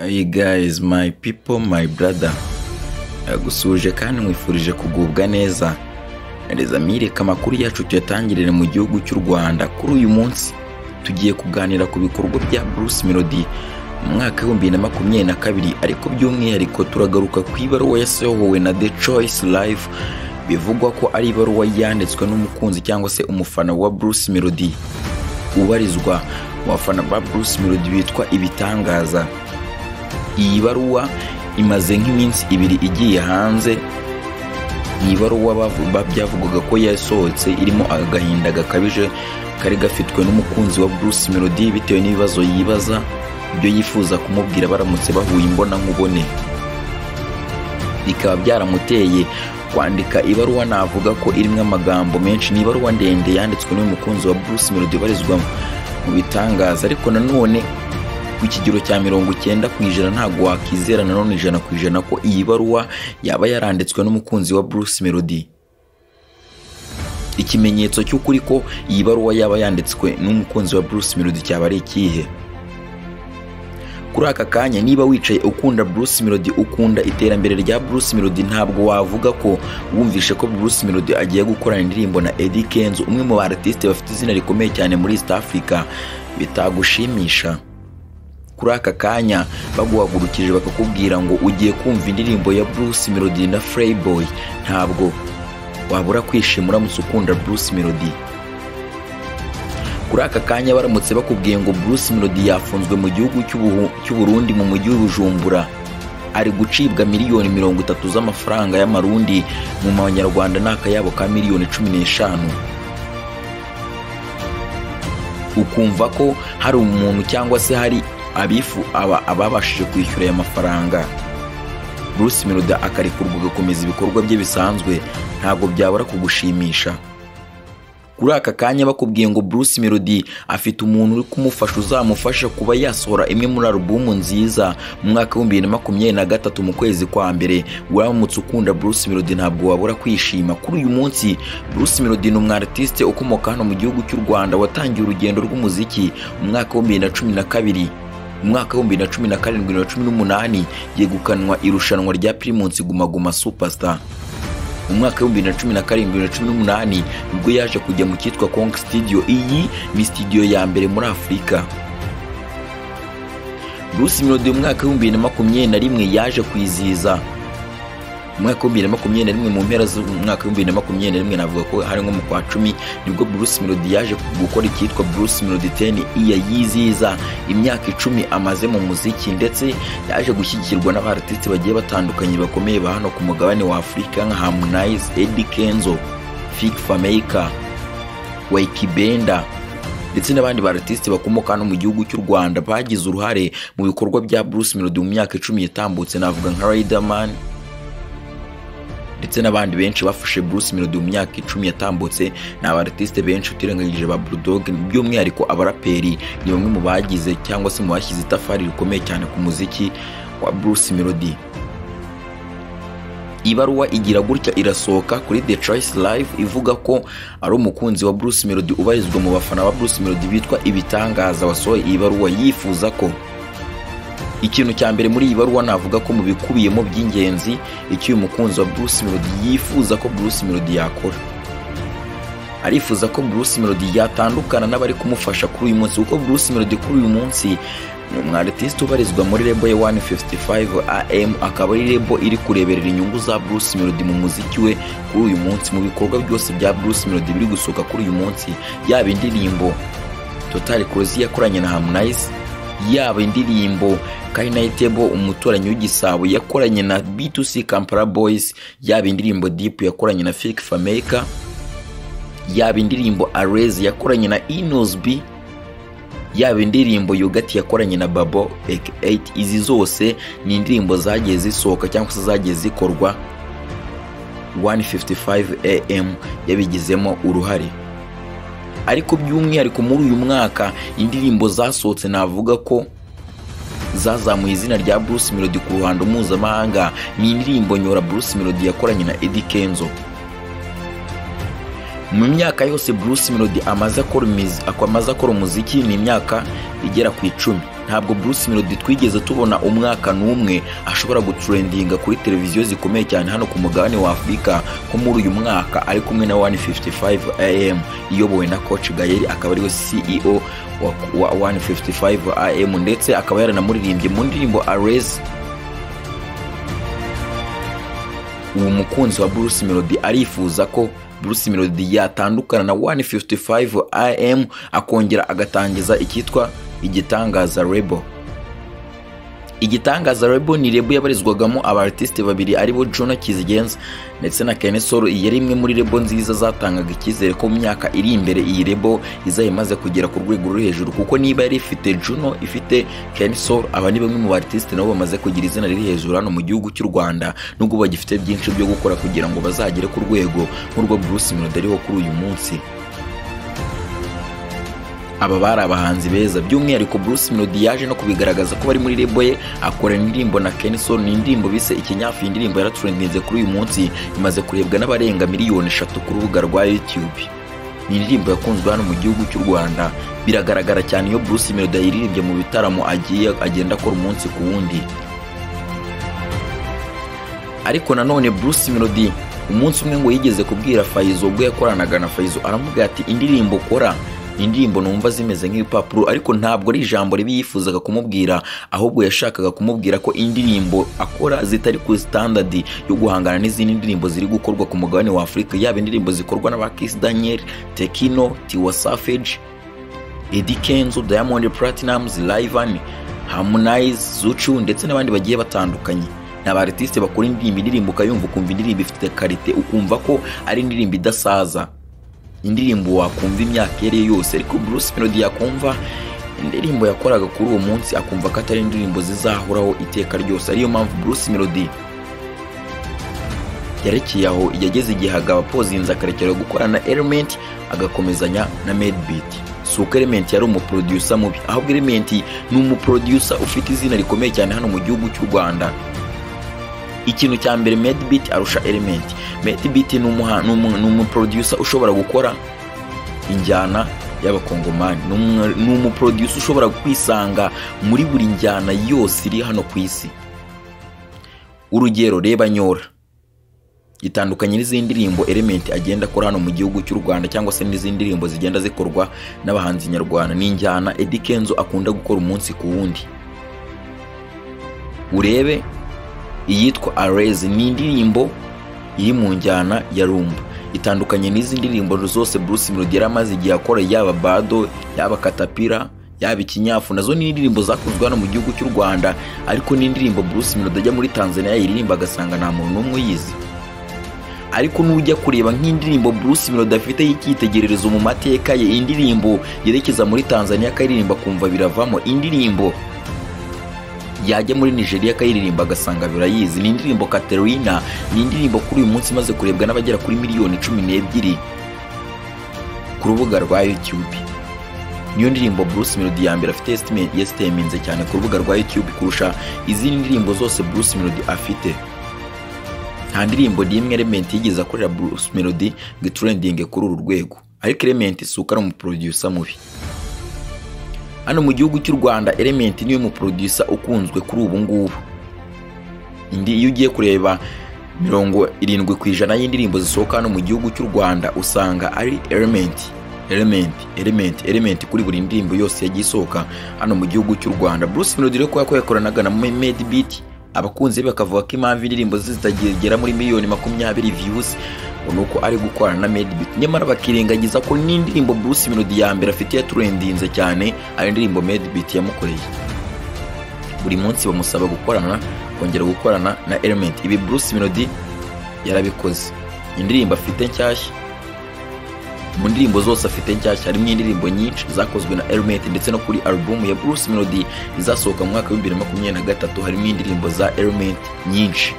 Hey guys, my people, my brother. Gusuje kandi mwifurije kugubwa neza. Neza mireka makuru yacu tuyatangirire mu gihugu cy'u Rwanda. Kuri uyu munsi tugiye kuganira ku bikorwa bya Bruce Melodie mu mwaka wa 2022, ariko by'umwihariko turagaruka ku ibaruwa yasohowe na The Choice Live, bivugwa ko ari ibaruwa yanditswe n'umukunzi cyangwa se umufana wa Bruce Melodie ubarizwa mu bafana ba Bruce Melodie bitwa Ibitangaza. Iyi baruwa imaze nk'iminsi ibiri igiye hanze. Iyi baruwa byavugaga ko yasohotse irimo agahinda gakabije kari gafitwe n'umukunzi wa Bruce Melodie bitewe n'ibibazo yibaza ibyo yifuza kumubwira baramutse bahuye imbona nkubone. Bikaba byaramuteye kwandika ibaruwa navuga ko irimo amagambo menshi. Ni ibaruwa ndende yanditswe n'umukunzi wa Bruce Melodie barizwa mu Bitangaza, ariko nanone ku kigero cya 90% ntago wakizera nanone 100% ko iyi baruwa yaba yaranditswe n'umukunzi wa Bruce Melodie. Ikimenyetso cy'ukuri ko iyi baruwa yaba yanditswe n'umukunzi wa Bruce Melodie cyaba ari ikihe? Kuri aka kanya, niba wicaye ukunda Bruce Melodie, ukunda iterambere rya Bruce Melodie, ntabwo wavuga ko wumvishe ko Bruce Melodie agiye gukorana indirimbo na Eddy Kenzo, umwe mu artiste bafite izina rikomeye cyane muri East Africa, bitagushimisha. Kuri aka kanya baguhagurukije bakakubwira ngo ugiye kumva indirimbo ya Bruce Melodie na Playboy, ntabwo wabura kwishima uramutse ukunda Bruce Melodie. Kuri aka kanya baramutse bakubwiye ngo Bruce Melodie yafunzwe mu gihugu cy'u Burundi mu mujyi w'Ubujumbura, ari gucibwa miliyoni 30 z'amafaranga y'amarundi, mu manyarwanda n'akayabo ka miliyoni 15. Ukumva ko hari umuntu cyangwa se hari ababashije kwishyura aya mafaranga, Bruce Melodie akarikurwa gukomeza ibikorwa bye bisanzwe, ntabwo byabura kugushimisha. Kuri aka kanya bakubwiye ngo Bruce Melodie afite umuntu uri kumufasha uzamufasha kuba yasohora imwe muri album nziza mu mwaka wa 2023 mu kwezi kwa mbere. Uramutse ukunda Bruce Melodie ntabwo wabura kwishima. Kuri uyu munsi Bruce Melodie ni umwartiste ukomoka hano mu gihugu cy'u Rwanda watangiye urugendo rw'umuziki mu mwaka wa 2012. Mu mwaka wa 2017-2018 yegukanwa irushanwa rya Primus Guma Guma Superstar. Mu mwaka wa 2017-2018 ubwo yaje kujya mu cyitwa Kong Studio. Iyi ni studio ya mbere muri Afrika. Bruce Melodie mu mwaka wa 2021 yaje kwizihiza mu mwaka wa 2021 mu mpera z'umwaka wa 2021, navuga ko hari nko mu kwa 10 nibwo Bruce Melodie yaje gukora icyitwa Bruce Melodie 10 yizihiza imyaka 10 amaze mu muziki, ndetse yaje gushyigikirwa n'abartiste bagiye batandukanye bakomeye ba hano ku mugabane wa Afrika nka Harmonize, Eddy Kenzo, Famaika, Waikibenda ndetse n'abandi bartiste bakomoka hano mu gihugu cy'u Rwanda bagize uruhare mu bikorwa bya Bruce Melodie mu myaka 10 yatambutse. Navuga nka Riderman ndetse n'abandi benshi bafashe Bruce Melodie mu myaka 10 yatambutse. Ni abartiste benshi utirengagije ba Bulldog, by'umwihariko abaraperi ni bamwe mu bagize cyangwa se mu bashyize itafari rikomeye cyane ku muziki wa Bruce Melodie. Ibaruwa igira gutya irasohoka kuri The Choice Live ivuga ko ari umukunzi wa Bruce Melodie ubarizwa mu bafana ba Bruce Melodie bitwa Ibitangaza wasohoye ibaruwa yifuza ko ikintu cya mbere muri iyi baruwa navuga ko mu bikubiyemo by'ingenzi icyo uyu mukunzi wa Bruce Melodie yifuza ko Bruce Melodie yakora. Arifuza ko Bruce Melodie yatandukana n'abari kumufasha kuri uyu munsi, kuko Bruce Melodie kuri uyu munsi ni umwartiste ubarizwa muri label ya 155 AM, akaba ari label iri kureberera inyungu za Bruce Melodie mu muziki we kuri uyu munsi. Mu bikorwa byose bya Bruce Melodie biri gusohoka kuri uyu munsi, yaba indirimbo Total Close yakoranye na Harmonize, yaba indirimbo Kainitebo umuturanyi w'igisabo yakoranye na B2C Kampala Boys, yaba indirimbo Deep yakoranye na Famaika, yaba indirimbo Arez yakoranye na Inosb, yaba indirimbo Yogati yakoranye na Babo Ek8. Izi zose ni indirimbo zagiye zisohoka cyangwa se zagiye zikorwa 155 AM yabigizemo uruhare. Ariko by'umwihariko muri uyu mwaka indirimbo zasohotse navuga ko zazamuye izina rya Bruce Melodie ku ruhando mpuzamahanga ni indirimbo Nyora Bruce Melodie yakoranye na Eddy Kenzo. Mu myaka yose Bruce Melodie amaze akora umuziki ni imyaka igera ku 10. Ntabwo Bruce Melodie twigeze tubona umwaka n'umwe ashobora gutrendinga kuri televiziyo zikomeye cyane hano ku mugabane wa Afurika ko muri uyu mwaka ari kumwe na 155 AM iyobowe na Coach Gayeri, akaba ariwe CEO wa 155 AM, ndetse akaba yaranamuririmbye mu ndirimbo Arez. Uwo mukunzi wa Bruce Melodie arifuza ko Bruce Melodie yatandukana na 155 AM akongera agatangiza ikitwa Ibitangaza label. Ibitangaza label ni label yabarizwagamo abartiste babiri aribo Juno Kizigenza ndetse na Kenesoro. Yari imwe muri label nziza zatangaga ikizere ko mu myaka iri imbere iyi label izayimaze kugera ku rwego ruri hejuru, kuko niba yari ifite Juno, ifite Kenesoro, aba ni bamwe mu bartiste nabo bamaze kugira izina riri hejuru hano mu gihugu cy'u Rwanda, nubwo bagifite byinshi byo gukora kugira ngo bazagere ku rwego nk'urwo Bruce Melodie ariho kuri uyu munsi. Aba bari abahanzi beza, by'umwihariko Bruce Melodie yaje no kubigaragaza ko bari muri label ye akora indirimbo na Kenisol. Ni indirimbo bise Ikinyafu. Indirimbo yaratrendinze kuri uyu munsi, imaze kurebwa n'abarenga miliyoni 3 ku rubuga rwa YouTube. Ni indirimbo yakunzwe hano mu gihugu cy'u Rwanda, biragaragara cyane iyo Bruce Melodie yiririmbye mu bitaramo agenda akora umunsi ku wundi. Ariko nanone Bruce Melodie umunsi umwe ngo yigeze kubwira Faizo, ubwo yakoranaga na Faizo, aramubwira ati indirimbo kora indirimbo numva zimeze nk'ibipapuro, ariko ntabwo ari ijambo ribi yifuzaga kumubwira, ahubwo yashakaga kumubwira ko indirimbo akora zitari ku standard yo guhangana n'izindi ndirimbo ziri gukorwa ku mugabane wa Afurika, yaba indirimbo zikorwa n'aba Kiss Daniel, Tekino, Tiwa Savage, Eddy Kenzo, Diamond Platnumz, Rayvanny, Harmonize, Zuchu ndetse n'abandi bagiye batandukanye. N'aba artiste bakora indirimbo ukayumva ukumva indirimbo ifite karite, ukumva ko ari indirimbo idasaza, indirimbo wakumva imyaka yari yose. Ariko Bruce Melodie yakumva indirimbo yakoraga kuri uwo munsi akumva ko atari indirimbo zizahoraho iteka ryose. Ariyo mpamvu Bruce Melodie yarekeye aho, yageze igihe agaba pozinze akarekera gukora na Element agakomezanya na Melodie. Suko Element yari umuproducer mubi, ahubwo Element ni umuproducer ufite izina rikomeye cyane hano mu gihugu cy'u Rwanda. Ikintu cya mbere Melodie arusha Element, Melodie ni umuproducer ushobora gukora injyana y'abakongomani, ni umuproducer ushobora kwisanga muri buri njyana yose iri hano ku isi. Urugero, reba Nyora, itandukanye n'izindi ndirimbo Element agenda akora hano mu gihugu cy'u Rwanda cyangwa se n'izindi ndirimbo zigenda zikorwa n'abahanzi nyarwanda. Ni injyana Eddy Kenzo akunda gukora umunsi ku wundi. Urebe iyitwa Arez, ni indirimbo iri mu njyana ya rumba, itandukanye n'izindi ndirimbo zose Bruce Melodie yaramaze igihe akora, yaba Bado, yaba Katapira, yaba Ikinyafu. Nazo ni indirimbo zakozwe hano mu gihugu cy'u Rwanda, ariko ni indirimbo Bruce Melodie ajya muri Tanzania yiririmba agasanga nta muntu n'umwe uyizi. Ariko nujya kureba nk'indirimbo Bruce Melodie afite y'icyitegererezo mu mateka ye, indirimbo yerekeza muri Tanzania akaririmba kumva biravamo, indirimbo yajya muri Nigeria akayiririmba agasanga birayizi, ni indirimbo Katerina. Ni indirimbo kuri uyu munsi imaze kurebwa n'abagera kuri miliyoni 12 ku rubuga rwa YouTube. Niyo ndirimbo Bruce Melodie ya mbere afite estimated cyane ku rubuga rwa YouTube kurusha izindi ndirimbo zose Bruce Melodie afite. Nta ndirimbo n'imwe Element yigeze akorera Bruce Melodie ngo trending kuri uru rwego, ariko Element suka ari umuproducer mubi. Hano mu gihugu cy'u Rwanda Element niwe mu producer ukunzwe kuri ubu ngubu. Iyo ugiye kureba 70% y'indirimbo zisohoka hano mu gihugu cy'u Rwanda usanga ari Element kuri buri ndirimbo yose yagiye isohoka hano mu gihugu cy'u Rwanda. Bruce Melodie rero ko yakoranaga na Melodie, abakunzi bakavuga ko impamvu indirimbo zitagera muri miliyoni 20 views nuko ari gukorana na Melodie, nyamara bakirengagiza ko n'indirimbo Bruce Melodie ya mbere afite yatrendinze cyane ari indirimbo Melodie yamukoreye. Buri munsi bamusaba kongera gukorana na Element. Ibi Bruce Melodie yarabikoze. Indirimbo afite nshyashya, mu ndirimbo zose afite nshyashya harimo indirimbo nyinshi zakozwe na Element, ndetse no kuri album ya Bruce Melodie izasohoka mu mwaka wa 2023 harimo indirimbo za Element nyinshi.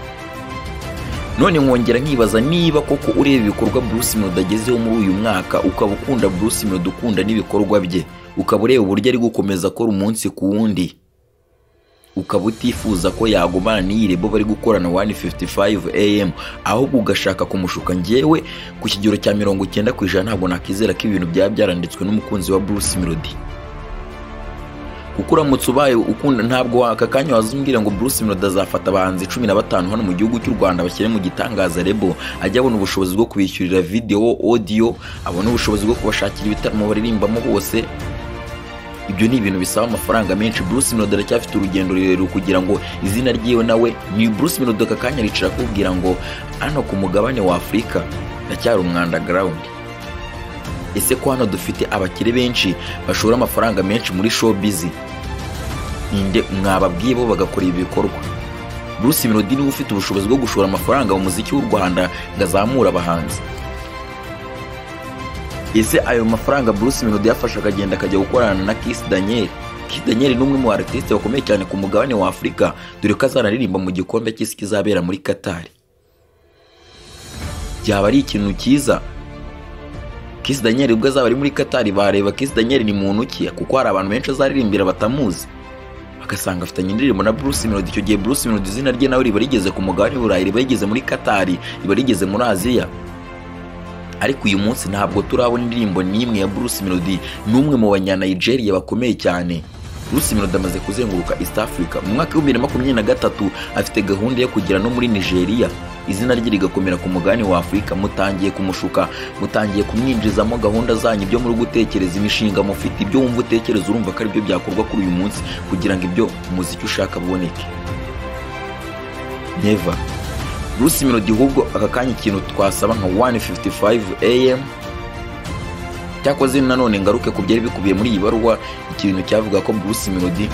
None nkongera nkibaza niba koko ureba ibikorwa Bruce Melodie agezeho muri uyu mwaka, ukaba ukunda Bruce Melodie, ukunda n'ibikorwa bye, ukaba ureba uburyo ari gukomeza akora umunsi ku wundi, ukaba utifuza ko yagumana n'iyi rebo bari gukorana 155 AM, ahubwo ugashaka kumushuka. Njyewe ku kigero cya 90% ntabwo nakizera ko ibintu byaba byaranditswe n'umukunzi wa Bruce Melodie. Kuko uramutse ubaye ukunda, ntabwo aka kanya wazumbwira ngo Bruce Melodie azafata abahanzi 15 hano mu gihugu cy'u Rwanda bashyire mu gitangaza rebo, ajya abona ubushobozi bwo kubishyurira video, audio, abona ubushobozi bwo kubashakira ibitaramo baririmbamo hose. Ibyo ni ibintu bisaba amafaranga menshi. Bruce Melodie aracyafite urugendo rurerure kugira ngo izina ryiwe nawe ni Bruce Melodie. Aka kanya ricara kubwira ngo hano ku mugabane wa Afurika ndacyari umwandaground. Ese ko hano dufite abakire benshi bashora amafaranga menshi muri showbiz, ninde mwababwiye bo bagakora ibikorwa? Bruce Melodie niwe ufite ubushobozi bwo gushora amafaranga mu muziki w'u Rwanda ngazamura abahanzi. Ese ayo mafaranga Bruce Melodie yafasha akagenda akajya gukorana na Kiss Daniel? Kiss Daniel ni umwe mu artiste bakomeye cyane ku mugabane wa Afurika, dore ko azanaririmba mu gikombe cy'isi kizabera muri Qatar. Byaba ari ikintu cyiza. Kiss Daniel ubwo azaba ari muri Qatar bareba Kiss Daniel ni muntu ki, kuko hari abantu benshi azaririmbira batamuzi, bagasanga afitanye indirimbo na Bruce Melodie. Icyo gihe Bruce Melodie izina rye nawe riba rigeze ku mugabane w'Uburayi, riba rigeze muri Qatar, riba rigeze muri Aziya. Ariko uyu munsi ntabwo turabona indirimbo n'imwe ya Bruce Melodie, n'umwe mu banya-Nigeria bakomeye cyane. Bruce Melodie amaze kuzenguruka East Africa. Mu mwaka wa 2023 afite gahunda yo kugera no muri Nigeria, izina rye rigakomera ku mugabane wa Afurika. Mutangiye kumushuka, mutangiye kumwinjizamo gahunda zanyu, byo muri gutekereza imishinga mufite, ibyo wumva utekereza urumva ko ari byo byakorwa kuri uyu munsi kugira ngo ibyo umuziki ushaka buboneke. Never. Bruce Melodie ahubwo aka kanya ikintu twasaba nka 155 AM, cyakoze nanone ngaruke ku byari bikubiye muri Ibaruwa, ikintu cyavuga ko Bruce Melodie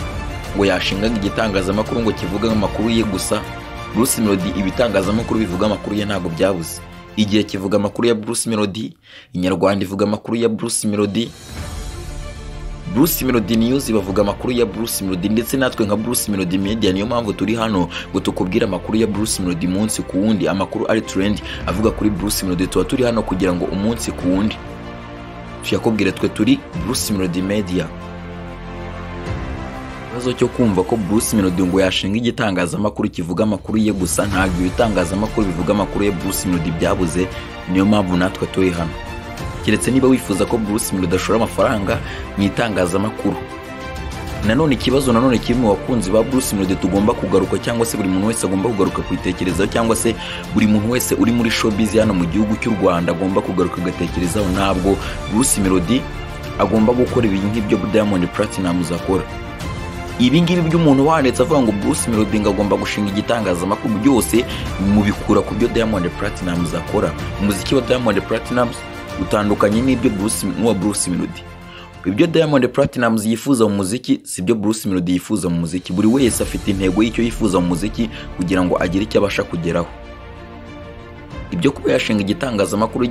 ngo yashingaga igitangazamakuru ngo kivuga amakuru ye gusa. Bruce Melodie ibitangazamakuru bivuga amakuru ye ntabwo byabuze. Igihe kivuga amakuru ya Bruce Melodie, Inyarwanda ivuga amakuru ya Bruce Melodie, Bruce Melodie News bavuga amakuru ya Bruce Melodie, ndetse natwe nka Bruce Melodie Media niyo mpamvu turi hano ngo tukubwira amakuru ya Bruce Melodie umunsi ku wundi. Amakuru ari trend avuga kuri Bruce Melodie tuba turi hano kugira ngo umunsi ku wundi tuyakubwire. Twe turi Bruce Melodie Media. Ikibazo cyo kumva ko Bruce Melodie ngo yashinga igitangazamakuru kivuga amakuru ye gusa, ntabwo ibitangazamakuru bivuga amakuru ya Bruce Melodie byabuze, niyo mpamvu natwe turi hano. Keretse niba wifuza ko Bruce Melodie ashora amafaranga mu itangazamakuru. Nanone ikibazo nanone kiri mu bakunzi ba Bruce Melodie tugomba kugaruka, cyangwa se buri muntu wese agomba kugaruka kwitekerezaho, cyangwa se buri muntu wese uri muri showbiz hano mu gihugu cy'u Rwanda agomba kugaruka agatekerezaho. Ntabwo Bruce Melodie agomba gukora ibintu nk'ibyo Diamond Platnumz akora. Ibi ngibi by'umuntu wanditse avuga ngo Bruce Melodie ngagomba gushinga igitangazamakuru, byose mubikura ku byo Diamond Platnumz akora. Umuziki wa Diamond Platnumz utandukanye n'ibyo Bruce Melodie. Ibyo Diamond Platnumz yifuza mu muziki sibyo Bruce Melodie yifuza mu muziki. Buri wese afite intego y'icyo yifuza mu muziki kugira ngo agire icyo abasha kugeraho. Ibyo kuba yashinga igitangazamakuru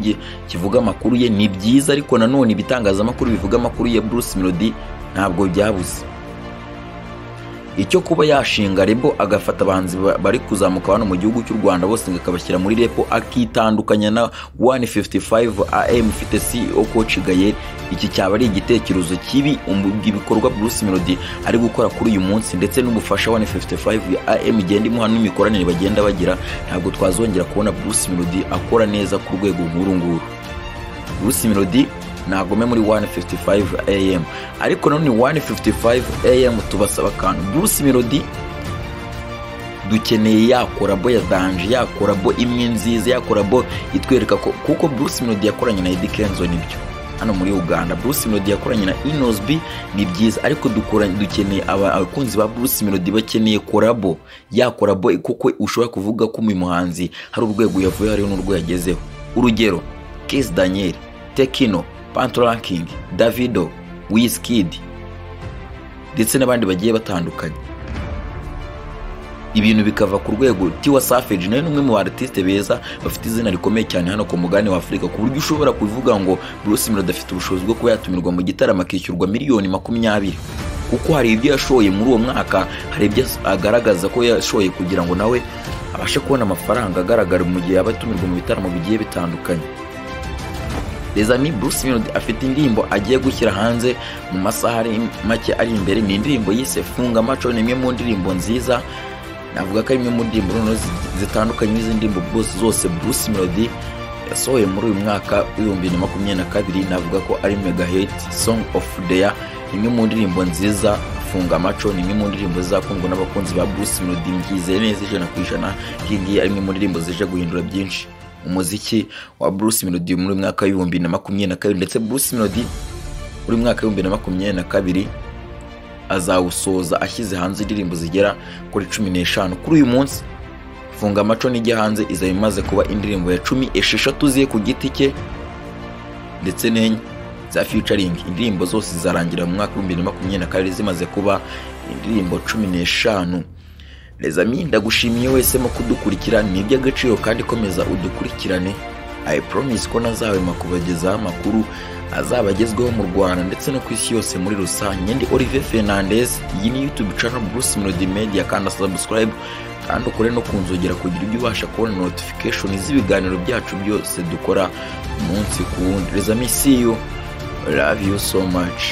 kivuga amakuru ye ni byiza, ariko nanone ibitangazamakuru bivuga amakuru ya Bruce Melodie ntabwo byabuze. Icyo kuba yashinga rebo agafata abahanzi bari kuzamuka hano mu gihugu cy'u Rwanda bose ngakabashyira muri repo, akitandukanya na 155 AM ufite CEO Coach Gael, iki cyaba ari igitekerezo kibi ibikorwa Bruce Melodie ari gukora kuri uyu munsi, ndetse n'ubufasha 155 AM igenda imuha n'imikoranire bagenda bagira. Ntabwo twazongera kubona Bruce Melodie akora neza ku rwego nkuru nguru. Bruce Melodie nagome muri 155 AM, ariko none 155 AM tubasaba kantu. Bruce Melodie dukeneye yakora bo ya danje, yakora bo imwe nziza, yakora bo itwereka ko kuko Bruce Melodie yakoranye na Eddy Kenzo nibyo hano muri Uganda. Bruce Melodie yakoranye na Inosby ni byiza, ariko dukeneye abakunzi ba Bruce Melodie bakeneye korabo, yakora bo kuko ushobora kuvuga ko mu muhanzi hari urwego yavuye hari n'urwo yagezeho. Urugero Kiss Daniel, Tekino, Pantranking, Davido, Wizkid ndetse n'abandi bagiye batandukanye. Ibintu bikava ku rwego. Tiwa Savage nawe n'umwe mu artiste beza bafite izina rikomeye cyane hano ku mugabane wa Afurika, ku buryo ushobora kuvuga ngo Bruce Melodie afite ubushobozi bwo kuba yatumirwa mu gitaramo akishyurwa miliyoni 20, kuko hari ibyo yashoye muri uwo mwaka, hari ibyo agaragaza ko yashoye kugira ngo nawe abashe kubona amafaranga agaragara mu gihe yaba atumirwa mu bitaramo bigiye bitandukanye. Les amis, Bruce Melodie afite indirimbo agiye gushyira hanze mu masaha make ari imbere. Ni indirimbo yise Fungamacho, ni imwe mu ndirimbo nziza, navuga ko ari imwe mu ndirimbo zitandukanye n'izi ndirimbo zose Bruce Melodie yasohoye muri uyu mwaka wa 2022. Navuga ko ari mega hit, song of the year, imwe mu ndirimbo nziza. Fungamacho ni imwe mu ndirimbo zakundwa n'abakunzi ba Bruce Melodie, ngize neza 100% kingi ari imwe mu ndirimbo zije guhindura byinshi umuziki wa Bruce Melodie muri mwaka wa 2022. Ndetse Bruce Melodie muri mwaka wa 2022 azawusoza ashyize hanze indirimbo zigera kuri 15. Kuri uyu munsi Fungamacho nijya hanze izaba imaze kuba indirimbo ya 16 ziye ku giti cye ndetse n'enye za featuring. Indirimbo zose zizarangira mu mwaka wa 2022 zimaze kuba indirimbo 15. Les amis, ndagushimiye wese mu kudukurikira, ni iby'agaciro kandi komeza udukurikirane. I promise ko nazahwema kubagezaho amakuru azabagezweho mu Rwanda ndetse no ku isi yose muri rusange. Ndi Olivier Fernandez, iyi ni YouTube channel Bruce Melodie Media, kandi subscribe kandi ukore no kunzogera kugira ibyo ubasha kubona notification z'ibiganiro byacu byose dukora umunsi ku wundi. Les amis, see you, love you so much.